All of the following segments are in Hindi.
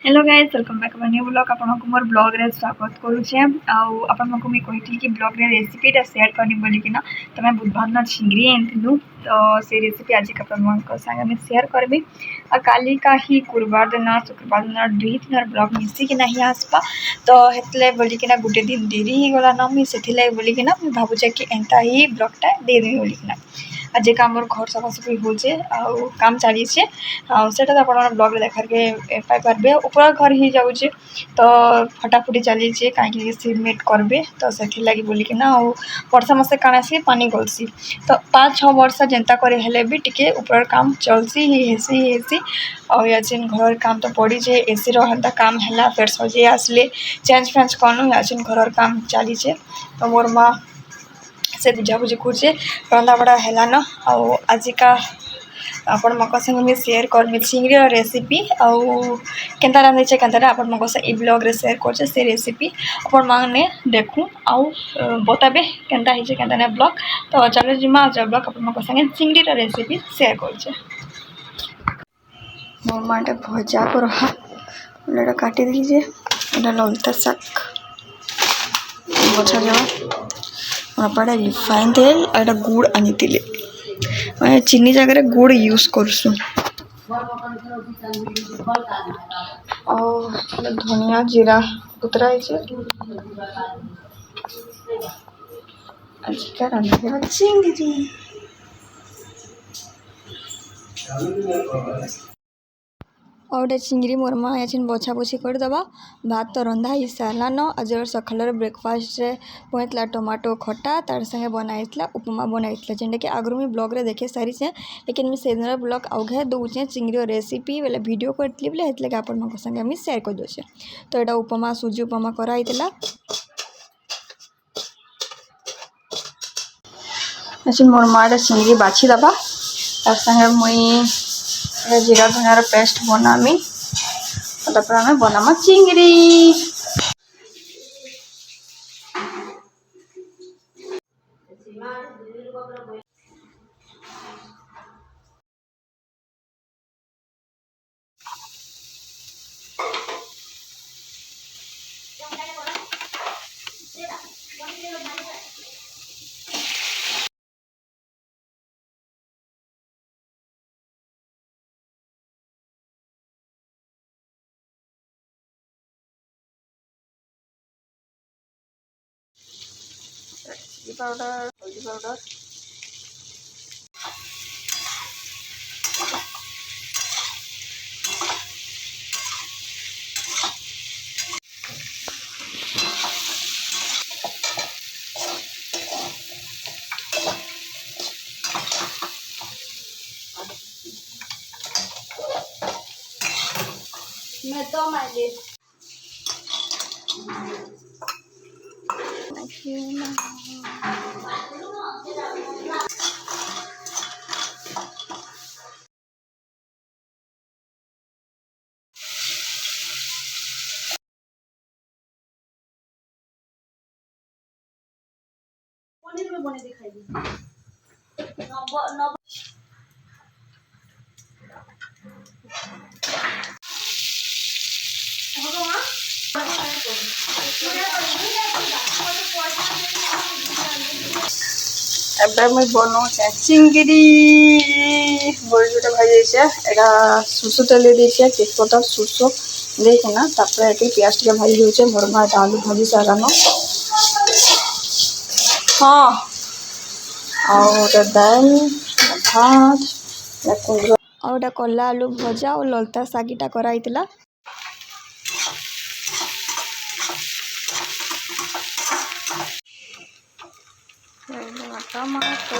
Hello guys, welcome back new blog. आपको मोर ब्लॉग रे स्वागत करुचे। आपको मुझे कही कि ब्लॉग रे रेसिपीटा सेयार करनी बोलिकिना तो मैं बुधवार दिन चिंगड़ी आनी तो से रेसिपी आज संगे मैं सेयार करबी। काली का ही गुरुवार दिन शुक्रवार दिन दुई दिन ब्लॉग मिसिकिना ही आसपा तो हेतले बोलिकिना गुटे दिन डेरी ही गला ना मुझे बोलिकिना भावुचे कि एंता ही ब्लॉगटा दे देवी बोलिकिना। आज का आम घर सफासफी होचे काम चली से ब्लॉग देखार के पारे ऊपर घर ही जाऊे तो फटाफटी चली कहीं सिमेंट करबे तो से लगी बोलिकिना वर्षा मसे काଣା सी पानी गलसी तो 5-6 वर्ष जेंता करे हेले भी टिके ऊपर काम चलसी ही हेसी और याचिन घर काम तो पड़ी जे एसी रो हंता काम हैला फिर सजे आसले चेंज फेंज कनु याचिन घर काम चली तो मोर माँ से बुझाबुझी करुचे रंधा बड़ा है न आज का आपण मको संग मैं शेयर करमी चिंगड़ी रेसिपी केनता रांधे केनता आपण मको से ब्लॉग रे शेयर कर से रेसिपी आपण माने देखू आउ बताबे केनता हिचे केनता ने ब्लॉग तो चलो जिमा जा ब्लॉग आपण मको संग चिंगड़ी रेसिपी शेयर करछे। मोर माटे भजा को रहा ओला काटी दीजिए एटा ललता शाक बचा जावा पड़ा रिफाइन तेल और गुड़ आनी मैं चीनी जगह गुड़ यूज करसु धनिया जीरा उतरा चिंगड़ी और चिंगड़ी मोर माँ याचिन बछा बछी करदबा भात तो रंधा ही सारा न आज सकाल ब्रेकफास्ट रे बनता टमाटो खटा तार संगे बनाइला उपमा बनाइला जेनटा कि आगु मुझे ब्लॉग रे देखे सारी से लेकिन मुझे से ब्लॉग आगे दूचे चिंगड़ी रेसिपी बोले वीडियो करती बोले हेतले आपण संगे मुझे शेयर कर दूचे तो यहाँ उपमा सुजी उपमा कराइला मोर माँ चिंगड़ी बाछी दबा तार संगे मुई जीरा धनियार पेस्ट बनामी हमें बनामा चिंगड़ी पाउडर हल्दी पाउडर मैं तो माइले पनीर में बने दिखाई दी एबे मैं बनाऊँ चिंगड़ी बड़ी बड़े भाई एटा सुसु तेल दीचे तेजपत्ता सुसु देखना ये प्याज टे भाजी दूचे मोर माँ आलू भाजी सारा न हाँ और दाल भात और कला आलू भजा और ललता शागीटा कराइला टमाटो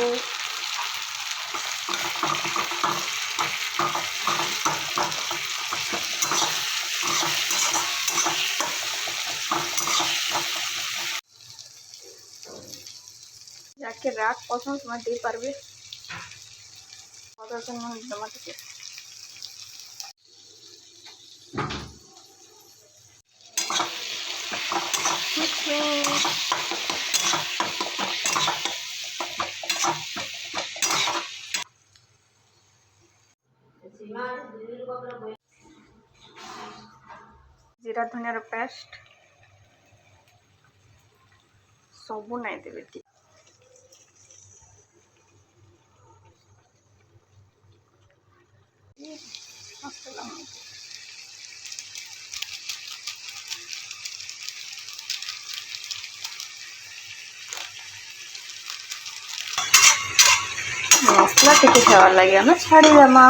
जाके राख पसंद तुम्हें दे पारबे टमाटो जीरा धनिया पेस्ट सबू नहीं देवी मसला टिके खावार लगे आम छाड़ीदेमा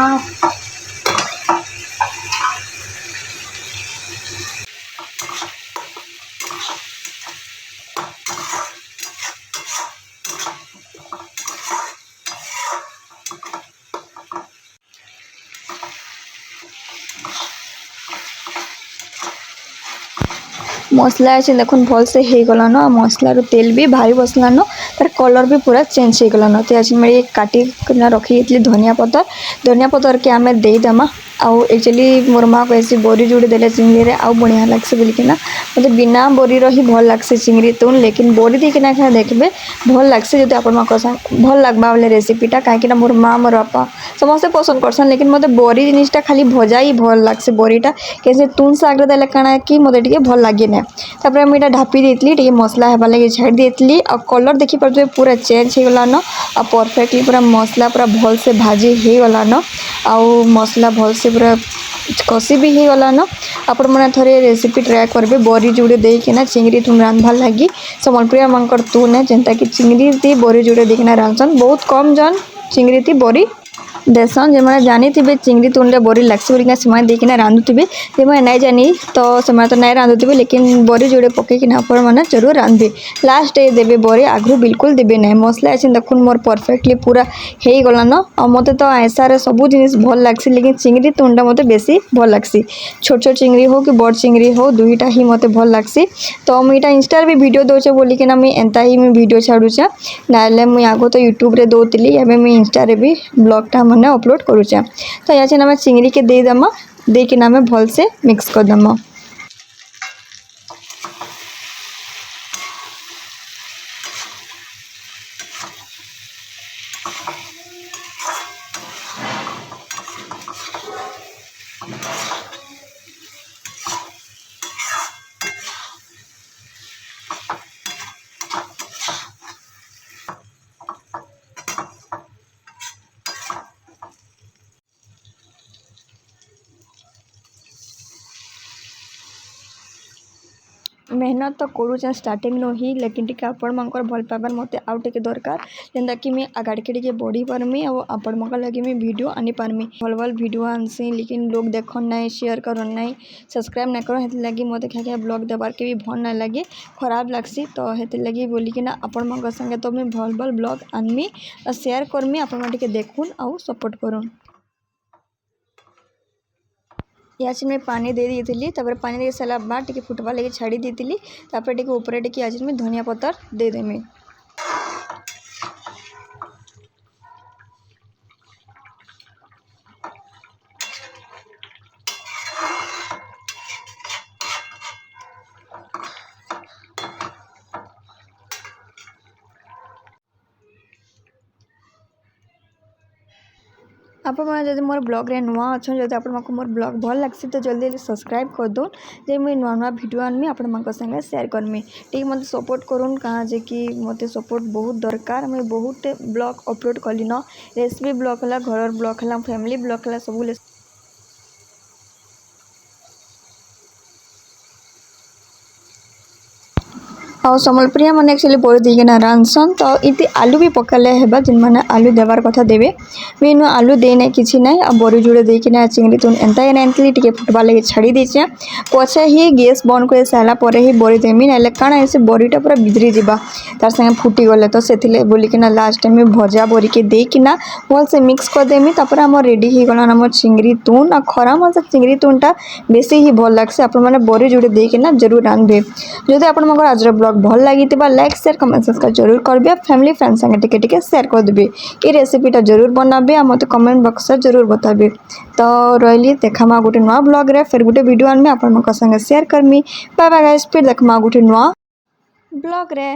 मसला अच्छे देखुन भल से हो गलान मसलार तेल भी भारी बसलान तार कलर भी पूरा चेंज हो गलान तो आज मैं काटी रखी धनिया पतर के आम देदेमा आउ एक्चुअली मोर माँ कहसी बोरी जोड़ी देले चिंगड़ी आउ बढ़िया लगसे बोलिकिना मतलब बिना बोरी रही भल लगसे चिंगड़ी तुन लेकिन बोरी देकिना खाए देखबे भल लगसे जो आप भल लगवा बोले रेसिपीटा कहीं मोर माँ मोर बापा समस्ते पसंद करसन लेकिन मतलब बोरी जिनिसटा खाली भजा ही भल लगसे बोरीटा कैसे तुन साग देले काना कि मते टिके भल लगे ना तापर मुझे ढापी देती टिके मसला हेबा लगे छाड़ देती और कलर देखी पारे पूरा चेंज हो गलान आ परफेक्टली पूरा मसला पूरा भल से भाजी हो गलान आउ मसला भल से पूरा कषि भी हो गलान आपण मैंने थोड़े रेसिपी ट्राए करेंगे बरी जोड़े देकिना चिंगड़ी तुम रांधवार लगी सम्बलपुरिया मानकर तुन है जेनता कि चिंगड़ी थी बरी जोड़े देकिना रांधसन बहुत कम जन चिंगड़ी थी बरी देसन जो मैंने जानी थे चिंगड़ी तुन बोरी लगसी बोलिना से देखिना रांधुवे जो मैंने नहीं जानी तो से तो नहीं रांधुवे लेकिन बोरी जोड़े पकईकिना आप मैंने जरूर रांधे लास्ट ये देवे बोरी आगु बिल्कुल देवे ना मसला अच्छे देखुन मोर परफेक्टली पूरा हो गलान और मत तो आयसार सब जिन भल लगसी लेकिन चिंगड़ी तुनटा मत बेसी भल लगसी छोट छोट चिंगड़ी हो कि बड़ चिंगड़ी हो दुईटा ही मत भल लगसी तो मुझे इंस्टा भी वीडियो दौचे बोलिकिना मुझे एंता ही मुझे वीडियो छाड़ुचे ना मुझे आगो तो यूट्यूब रे दौली एवं मुझे इंस्टा भी ब्लॉगटा मैंने अपलोड करुचे तो यहाँ आम चिंगड़ी के देदेमा देकिना आम भल से मिक्स करदेमा मेहनत तो करूँ स्टार्टिंग नो ही लेकिन टिके आपण मंकर भल पाइबार मते आउ टिके दरकार जेनता कि मैं आगाड़ के टिके बढ़ी पारमी और आपण मंकर लगे मैं वीडियो आनी पारमी भल भल वीडियो आनसी लेकिन लोग देखन नहीं शेयर करन नहीं सब्सक्राइब नहीं करन हेति लगी मते क्या ब्लॉग देबार के भी भल नहीं लगे खराब लगसी तो हेति लगी बोलिकिना आपण मंकर संगे तो मैं भल भल ब्लॉग आनमी और शेयर करमी आपण टिके देखुन और सपोर्ट करुन यहाँ मैं पानी दे दी थी पानी दे सारा बाद टिके फुटवा लगे छाड़ी दी थी टिके ऊपर टिके आज मैं धनिया पत्तर दे देमी आप मोर ब्लॉग रे नुआ अच्छा जब आप मोर ब्लॉग भल लगसी तो जल्दी जल्दी सब्सक्राइब कर दो जे मुझे नुआ नुआ वीडियो आनमी आप संगे शेयर करमी ठीक मत सपोर्ट करूँ कहाँ जे कि मत सपोर्ट बहुत दरकार मुझे बहुत ब्लॉग अपलोड कली न रेसिपी ब्लॉग है घर ब्लॉग है फैमिली ब्लॉग है सब और सम्बलपुरिया मैंने एक्चुअली बोरी देकिना रांधसन तो इति आलू भी पकाले हेबा जिन मैंने आलू देवार कथा देवे मैं आलू देने किसी ना आ बोरी जोड़े देकिना चिंगड़ी तुन एंता ही रांधली टिके फुटवा लगे छाड़ी देचे पछे ही गैस बंद कर सारा पर ही बोरी देमी ना काण ऐसे बोरीटा पूरा बिदरी जावा तार संगे फुटी गले तो से बोलिकिना लास्ट टाइम भजा बोरी के देकिना भल से मिक्स कर देमी तापर आम रेडी हो गलान आम चिंगड़ी तुन आ खरा मास चिंगड़ी तुनटा बेसी ही भल लगसे आप बोरी जोड़े देकिना जरूर रांधबे जदि आपण आज ब्लॉग भल लगी लाइक शेयर कमेंट सब्सक्राइब जरूर करेंगे फैमिली फ्रेंड संगे टिके टिके शेयर कर देबे ये रेसिपीटा जरूर बनाबे आ मत कमेंट बॉक्स में जरूर बताबे तो रही देखा गोटे नुआ ब्लॉग रे फिर गोटे वीडियो आनमी आपण संगे शेयर करमी बाय बाय गाइस फिर देखा गोटे नुआ ब्लॉग रे।